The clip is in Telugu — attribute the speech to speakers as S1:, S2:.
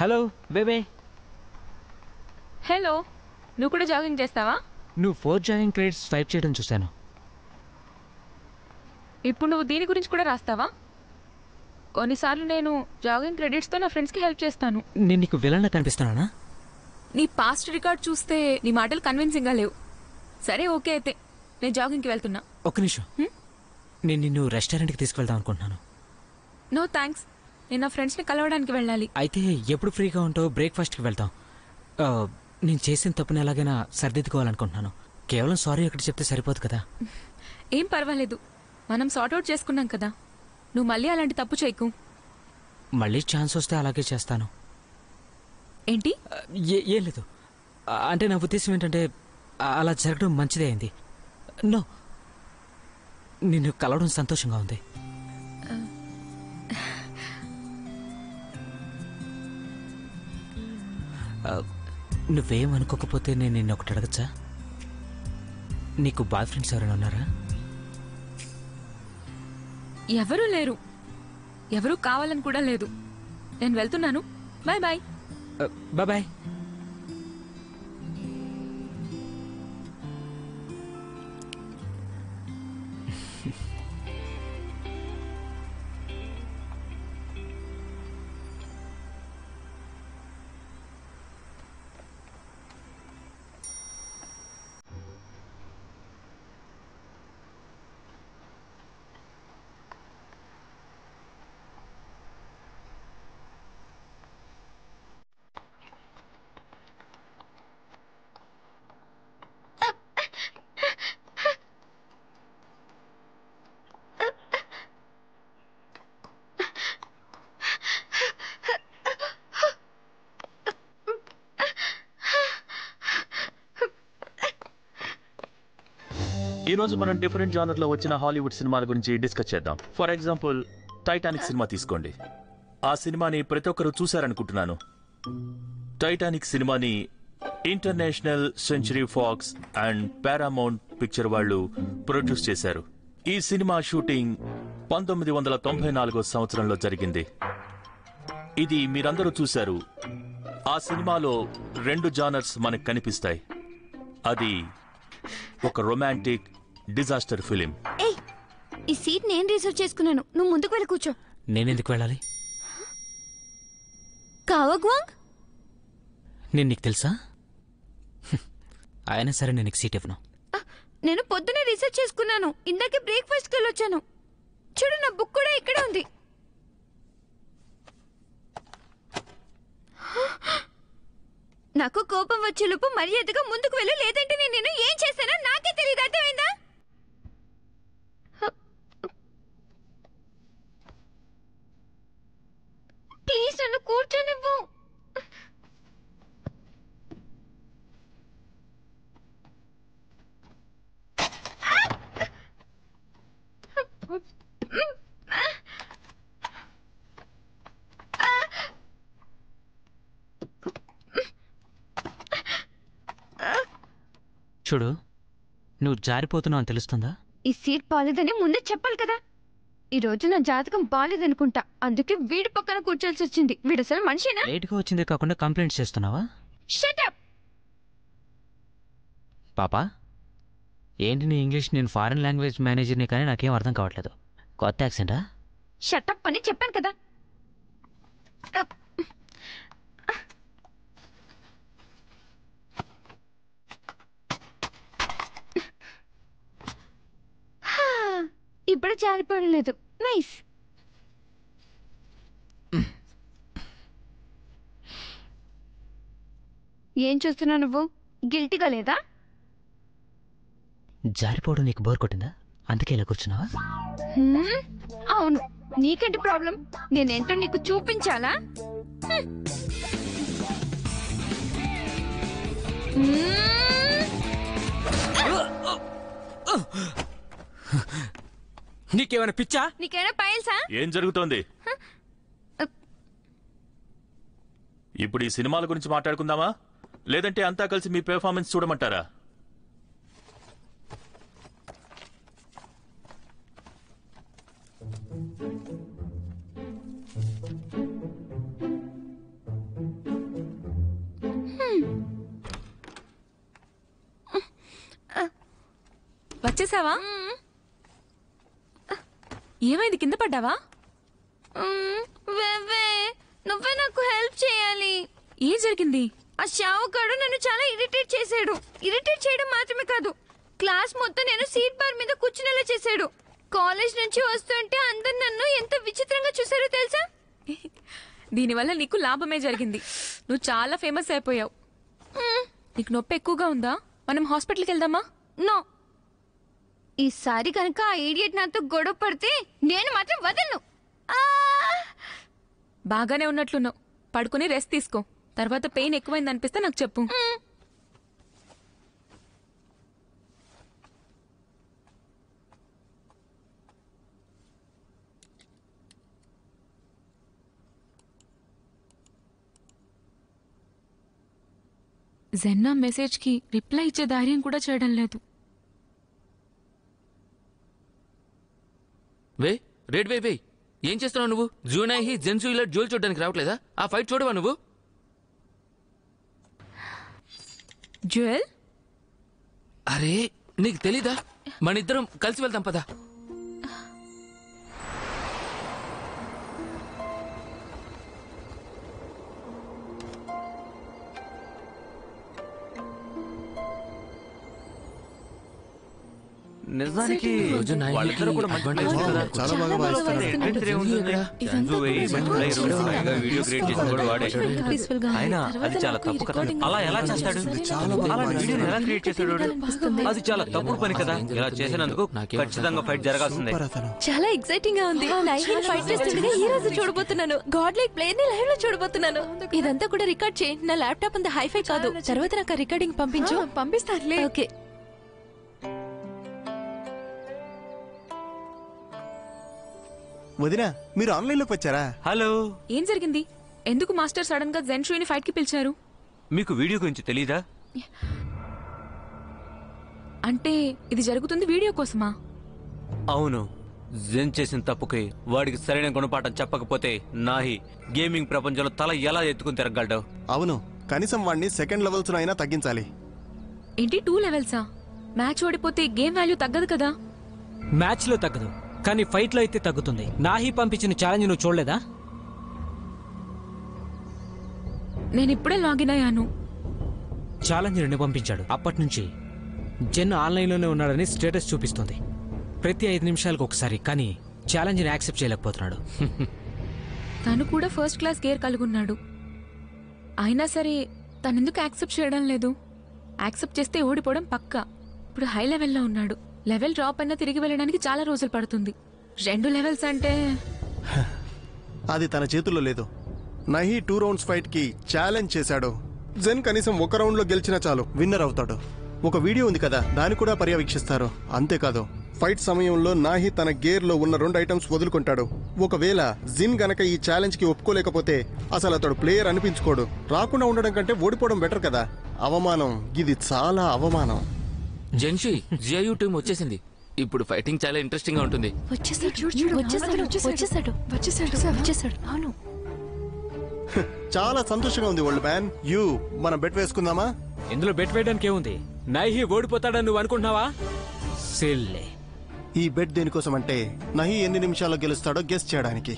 S1: హలో బేబే.
S2: హలో, నువ్వు కూడా జాగింగ్ చేస్తావా?
S1: నువ్వు 4 జాగింగ్ క్రెడిట్స్ స్వైప్ చేయడం చూశాను.
S2: ఇప్పుడు నువ్వు దీని గురించి కూడా రాస్తావా? కొన్నిసార్లు నేను జాగింగ్ క్రెడిట్స్తో నా ఫ్రెండ్స్కి హెల్ప్ చేస్తాను.
S1: నేను నీకు విలన్లా కనిపిస్తున్నానా?
S2: నీ పాస్ట్ రికార్డ్ చూస్తే నీ మాటలు కన్విన్సింగ్గా లేవు. సరే ఓకే, అయితే నేను జాగింగ్కి వెళ్తున్నా.
S1: ఒక్క నిమిషం, నేను నిన్ను రెస్టారెంట్కి తీసుకువెళ్దాం అనుకుంటున్నాను.
S2: నో థ్యాంక్స్, నేను నా ఫ్రెండ్స్ని కలవడానికి వెళ్ళాలి.
S1: అయితే ఎప్పుడు ఫ్రీగా ఉంటావు? బ్రేక్ఫాస్ట్కి వెళ్తాం. నేను చేసిన తప్పుని ఎలాగైనా సరిదిద్దుకోవాలనుకుంటున్నాను. కేవలం సారీ ఒకటి చెప్తే సరిపోదు కదా?
S2: ఏం పర్వాలేదు, మనం సార్ట్అవుట్ చేసుకున్నాం కదా. నువ్వు మళ్ళీ అలాంటి తప్పు చేయకు.
S1: మళ్ళీ ఛాన్స్ వస్తే అలాగే చేస్తాను.
S2: ఏంటి?
S1: ఏం లేదు, అంటే నా ఉద్దేశం ఏంటంటే అలా జరగడం మంచిదే అయింది. నో, నిన్ను కలవడం సంతోషంగా ఉంది. నువ్వేం అనుకోకపోతే నేను నిన్ను ఒకటి అడగచ్చా? నీకు బాయ్ ఫ్రెండ్స్ ఎవరైనా ఉన్నారా?
S2: ఎవరూ లేరు, ఎవరూ కావాలని కూడా లేదు. నేను వెళ్తున్నాను. Bye bye.
S1: బాయ్.
S3: ఈ రోజు మనం డిఫరెంట్ జానర్ లో వచ్చిన హాలీవుడ్ సినిమాల గురించి డిస్కస్ చేద్దాం. ఫర్ ఎగ్జాంపుల్, టైటానిక్ సినిమా తీసుకోండి. ఆ సినిమాని ప్రతి ఒక్కరు చూశారనుకుంటున్నాను. టైటానిక్ సినిమాని international century pox and Paramount picture వాళ్ళు ప్రొడ్యూస్ చేశారు. ఈ సినిమా షూటింగ్ 1994 సంవత్సరంలో జరిగింది. ఇది మీరందరూ చూశారు. ఆ సినిమాలో 2 జానర్స్ మనకు కనిపిస్తాయి. అది ఒక రొమాంటిక్ డిజాస్టర్ ఫిలిం.
S4: ఈ సీట్ నేను రిజర్వ్ చేసుకున్నాను. నువ్వు ముందుకు వెళ్ళి కూర్చో.
S1: నేనెందుకు వెళ్ళాలి?
S4: కావగ్వాంగ్,
S1: నేను నీకు తెలుసా? అయినా సరే నేను నీకు సీట్ ఇవ్వను.
S4: నేను పొద్దునే రిసర్చ్ చేసుకున్నాను. ఇందాకే బ్రేక్ఫాస్ట్కి వెళ్ళొచ్చాను. చూడు, నా బుక్ కూడా ఇక్కడే ఉంది. నాకు కోపం వచ్చేలోపు మర్యాదగా ముందుకు వెళ్ళు, లేదంటే నేను నిన్ను ఏం చేశానో నాకే తెలియదు. అర్థమైందా? ప్లీజ్ నన్ను కూర్చోనివ్వు.
S1: చూడు, నువ్వు జారిపోతున్నావు అని తెలుస్తుందా?
S4: ఈ సీట్ బాలేదని ముందే చెప్పాలి కదా. ఈ రోజు నా జాతకం బాలేదనుకుంటా, అందుకే వీడి పక్కన కూర్చోల్సి వచ్చింది. వీడు అసలు మనిషేనా?
S1: లేట్గా వచ్చిందే కాకుండా కంప్లైంట్స్ చేస్తున్నావా?
S4: Shut up.
S1: పాపా, ఏంటి నీ ఇంగ్లీష్? నేను ఫారెన్ లాంగ్వేజ్ మేనేజర్ని, కానీ నాకేం అర్థం కావట్లేదు. కొత్త యాక్సెంటా?
S4: షట్ అప్ అని చెప్పాను కదా. ఇప్పుడు జారిపోలేదు. నైస్. ఏం చూస్తున్నావు నువ్వు? గిల్టీగా లేదా?
S1: జారిపోవడం నీకు బోర్ కొట్టిందా? అందుకే ఇలా కూర్చున్నావా?
S4: అవును, నీకేంటి ప్రాబ్లం? నేనేంటో నీకు చూపించాలా?
S1: నీకేమైనా పిచ్చా?
S4: నీకేనా పైల్సా?
S3: ఏం జరుగుతోంది? ఇప్పుడు ఈ సినిమాల గురించి మాట్లాడుకుందామా, లేదంటే అంతా కలిసి మీ పెర్ఫార్మెన్స్ చూడమంటారా?
S2: చేసావా? ఏమైంది, కింద పడ్డావా?
S4: నువ్వే నాకు హెల్ప్ చేయాలి.
S2: ఏం జరిగింది?
S4: ఆ షావుకాడు నన్ను చాలా ఇరిటేట్ చేశాడు. ఇరిటేట్ చేయడం మాత్రమే కాదు, క్లాస్ మొత్తం నేను సీట్ బార్ మీద కూర్చునేలా చేశాడు. కాలేజ్ నుంచి వస్తుంటే అందరు నన్ను ఎంత విచిత్రంగా చూశారో తెలుసా?
S2: దీనివల్ల నీకు లాభమే జరిగింది. నువ్వు చాలా ఫేమస్ అయిపోయావు. నీకు నొప్పి ఎక్కువగా ఉందా? మనం హాస్పిటల్కి వెళ్దామా?
S4: నో, ఈసారి కనుక ఆ ఈడియట్ నాతో గొడవ పడితే నేను మాత్రం వదలను.
S2: బాగానే ఉన్నట్లున్నావు. పడుకుని రెస్ట్ తీసుకో. తర్వాత పెయిన్ ఎక్కువైంది అనిపిస్తే నాకు చెప్పు. జెన్నా మెసేజ్కి రిప్లై ఇచ్చే ధైర్యం కూడా చేయడం లేదు.
S5: వే ఏం చేస్తున్నావు నువ్వు? జూనాయి జెన్సు ఇలా జోల్ చూడడానికి రావట్లేదా? ఆ ఫైట్ చూడవా నువ్వు?
S2: జ్యువెల్,
S5: అరే నీకు తెలీదా? మన ఇద్దరం కలిసి వెళ్తాం పదా.
S1: నిజానికి
S5: రోజు నాయకి
S1: వాళ్ళిద్దరూ కూడా మంచి
S5: advantage
S1: players కదా.
S6: చాలా బాగా వాయిస్తారు.
S1: వీడియో క్రియేట్ చేసిన కూడా వాడే. అయినా అది చాలా తప్పు కదా. అలా ఎలా చేస్తాడు?
S6: చాలా బాగా
S1: అలా
S6: వాయిస్తారు.
S1: వీడియోని ఎలా క్రియేట్ చేశాడు? అది చాలా తప్పుడు పని కదా. ఇలా చేసినందుకు ఖచ్చితంగా ఫైట్ జరగాల్సిందే.
S6: సూపర్ అతను.
S7: చాలా ఎక్సైటింగ్ గా ఉంది. నైన్ ఫైట్ చేస్తుండగా ఈ రోజు చూడబోతున్నాను. గాడ్ లైక్ ప్లేయర్ ని లైవ్ లో చూడబోతున్నాను. ఇదంతా కూడా రికార్డ్ చేయి. నా ల్యాప్టాప్ అంత హైఫై కాదు. తర్వాత నాకు ఆ రికార్డింగ్ పంపించు.
S2: పంపిస్తానులే.
S7: ఓకే.
S6: వదినా, మీరు ఆన్లైన్ లోకి వచ్చారా?
S1: హలో,
S2: ఏం జరిగింది? ఎందుకు మాస్టర్ సడన్ గా జెన్షుని ఫైట్ కి పిలిచారు?
S1: మీకు వీడియో గురించి తెలీదా?
S2: అంటే ఇది జరుగుతుంది వీడియో కోసమా?
S1: అవును. జెన్ చేసిన తప్పుకి వాడికి సరైన గుణపాఠం చెప్పకపోతే నాహి గేమింగ్ ప్రపంచంలో తల ఎలా ఎత్తుకుని తిరగలడు?
S6: అవును, కనీసం వాడిని సెకండ్ లెవెల్స్ అయినా తగ్గించాలి.
S2: ఏంటి 2 లెవెల్సా? మ్యాచ్ ఓడిపోతే గేమ్ వాల్యూ తగ్గదు కదా?
S1: మ్యాచ్ లో తగ్గదు, కానీ ఫైట్ లో అయితే తగ్గుతుంది. నాహి పంపించిన ఛాలెంజ్ నువ్వు చూడలేదా?
S2: నేను ఇప్పుడే లాగిన్ అయ్యాను.
S1: ఛాలెంజ్ 2 పంపించాడు. అప్పటి నుంచి జెన్ ఆన్లైన్లోనే ఉన్నాడని స్టేటస్ చూపిస్తుంది. ప్రతి 5 నిమిషాలకు ఒకసారి. కానీ ఛాలెంజ్ని యాక్సెప్ట్ చేయలేకపోతున్నాడు.
S2: తను కూడా ఫస్ట్ క్లాస్ గేర్ కలుగున్నాడు. అయినా సరే తనెందుకు యాక్సెప్ట్ చేయడం లేదు? యాక్సెప్ట్ చేస్తే ఓడిపోవడం పక్కా. ఇప్పుడు హై లెవెల్లో ఉన్నాడు. లెవెల్ డ్రాప్ అయినా తిరిగి వెళ్ళడానికి చాలా రోజులు పడుతుంది. 2 లెవెల్స్ అంటే
S6: అది తన చేతుల్లో లేదు. నహి 2 రౌండ్స్ ఫైట్ కి ఛాలెంజ్ చేశాడు. జెన్ కనీసం ఒక రౌండ్ లో గెలిచినా చాలు, విన్నర్ అవుతాడు. ఒక వీడియో ఉంది కదా, దాన్ని కూడా పర్యవేక్షిస్తారు. అంతేకాదు, ఫైట్ సమయంలో నాహి తన గేర్ లో ఉన్న 2 ఐటమ్స్ వదులుకుంటాడు. ఒకవేళ జిన్ గనక ఈ ఛాలెంజ్ కి ఒప్పుకోలేకపోతే అసలు అతడు ప్లేయర్ అనిపించుకోడు. రాకుండా ఉండడం కంటే ఓడిపోవడం బెటర్ కదా. అవమానం, ఇది చాలా అవమానం.
S5: జెన్షి జియు టీం వచ్చేసింది. ఇప్పుడు ఫైటింగ్ చాలా ఇంట్రెస్టింగ్ గా ఉంటుంది.
S7: వచ్చేసాడు. అవును,
S6: చాలా సంతోషంగా ఉంది ఓల్డ్ మ్యాన్. మనం బెట్ వేసుకుందామా?
S1: ఇందులో బెట్ వేయడానికి ఏముంది? నాహి ఓడిపోతాడని నువ్వు అనుకుంటున్నావా? సిల్లే.
S6: ఈ బెట్ దేనికోసం అంటే నహి ఎన్ని నిమిషాల్లో గెలుస్తాడో గెస్ చేయడానికి.